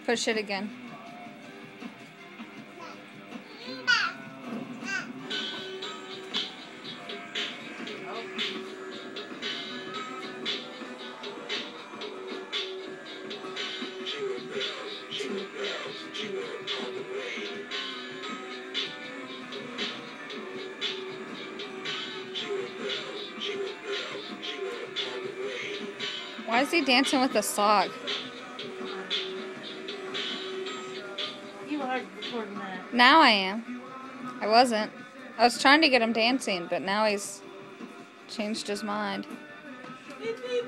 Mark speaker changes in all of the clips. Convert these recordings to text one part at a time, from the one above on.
Speaker 1: Push it again. Why is he dancing with a sock?
Speaker 2: You are recording that.
Speaker 1: Now I am. I wasn't. I was trying to get him dancing, but now he's changed his mind.
Speaker 2: Beep, beep.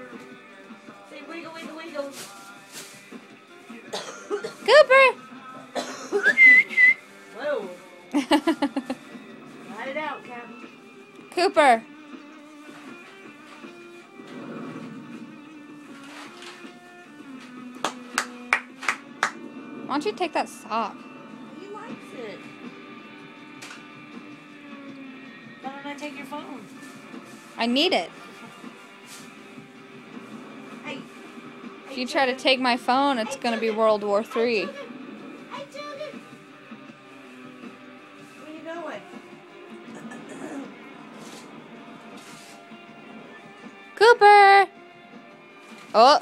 Speaker 2: Say wiggle, wiggle, wiggle.
Speaker 1: Cooper!
Speaker 2: Whoa. Let it out, Captain.
Speaker 1: Cooper! Why don't you take that sock?
Speaker 2: He likes it. Why don't I take your phone?
Speaker 1: I need it.
Speaker 2: Hey.
Speaker 1: If you try to take my phone, it's going to be World War III.
Speaker 2: I took it. Where you going?
Speaker 1: Cooper! Oh!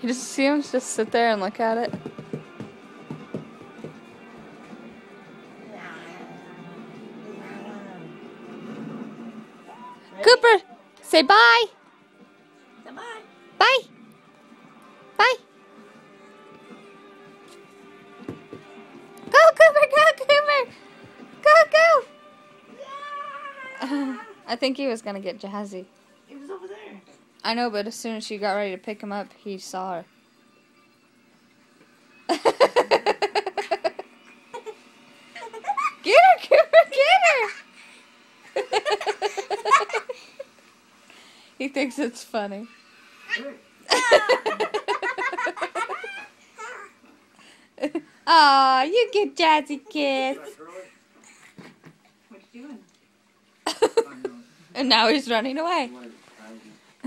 Speaker 1: You just see him just sit there and look at it. Cooper! Say bye!
Speaker 2: Say bye.
Speaker 1: Bye! Bye! Go, Cooper! Go, Cooper! Go, go! I think he was gonna get Jazzy.
Speaker 2: He was over there.
Speaker 1: I know, but as soon as she got ready to pick him up, he saw her. Get her, Cooper! Get her! He thinks it's funny. Aw, you get Jazzy kiss.
Speaker 2: What you doing?
Speaker 1: And now he's running away.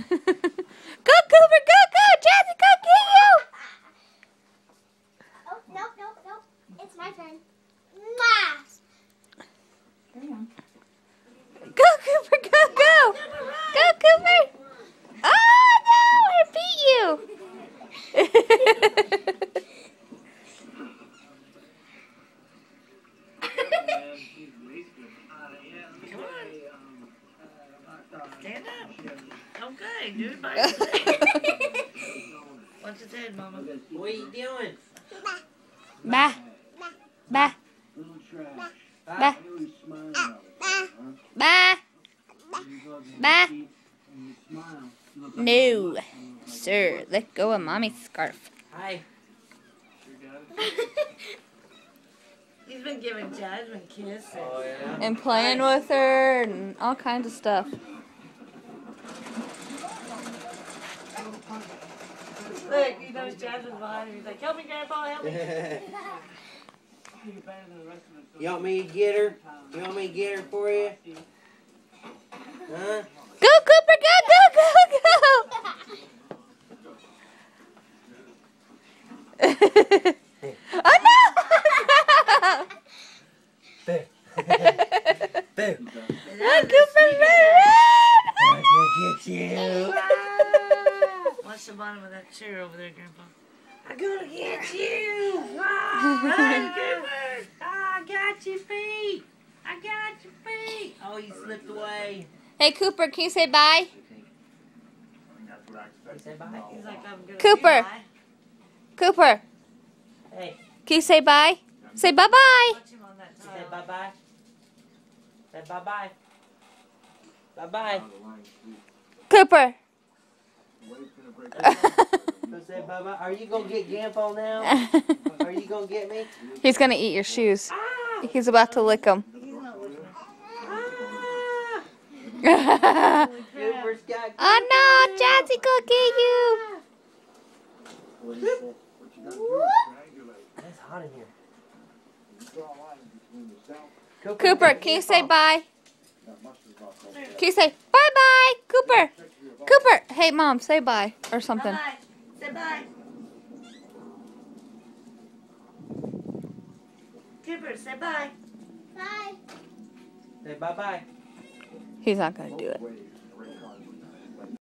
Speaker 1: Go, Cooper, go, go! Jazzy, go get you!
Speaker 3: Oh, nope, nope, nope. It's my turn. Mwah!
Speaker 1: Go, Cooper, go, go! Go, Cooper! Oh, no! I beat you!
Speaker 2: Stand up. Okay, dude. Bye. Watch his head, Mama. What are you doing?
Speaker 1: Bah. Bah. Bah. Bah. Bah. No. Sir, let go of Mommy's scarf.
Speaker 2: Hi. He's been giving Jasmine kisses. Oh, yeah.
Speaker 1: And playing with her and all kinds of stuff.
Speaker 2: Look, he knows Jasmine's behind him. He's like, help me, Grandpa, help me.
Speaker 4: You want me to get her? You want me to get her for you? Huh?
Speaker 1: Go, Cooper, go, go, go, go! Oh, no!
Speaker 4: Boo. Boo.
Speaker 1: Run, Cooper, run!
Speaker 4: I'm gonna get you.
Speaker 2: Watch the bottom of that chair over there, Grandpa. I'm gonna get you! Run, Cooper! I got your feet! I got your feet! Oh, you slipped away.
Speaker 1: Hey, Cooper, can you say bye?
Speaker 2: Say bye. He's like, I'm gonna
Speaker 1: Cooper.
Speaker 2: say bye.
Speaker 1: Cooper,
Speaker 2: Hey,
Speaker 1: can you say bye? Say bye-bye.
Speaker 2: watch him on that tile.
Speaker 4: Say bye-bye. Say bye-bye. Bye-bye.
Speaker 1: Cooper.
Speaker 4: Say bye-bye. Are you gonna get Grandpa now? Are you gonna get me?
Speaker 1: He's going to eat your shoes.
Speaker 2: Ah!
Speaker 1: He's about to lick them.
Speaker 2: He's not listening.
Speaker 1: Oh,
Speaker 4: Cooper's got
Speaker 1: no, Jazzy, go get you.
Speaker 4: It's hot in here.
Speaker 1: Cooper, can you say bye? Can you say bye-bye, Cooper? Cooper. Hey, Mom, say bye or something.
Speaker 2: Bye-bye. Say bye. Cooper, say bye.
Speaker 3: Bye.
Speaker 4: Say bye-bye.
Speaker 1: He's not going to do it.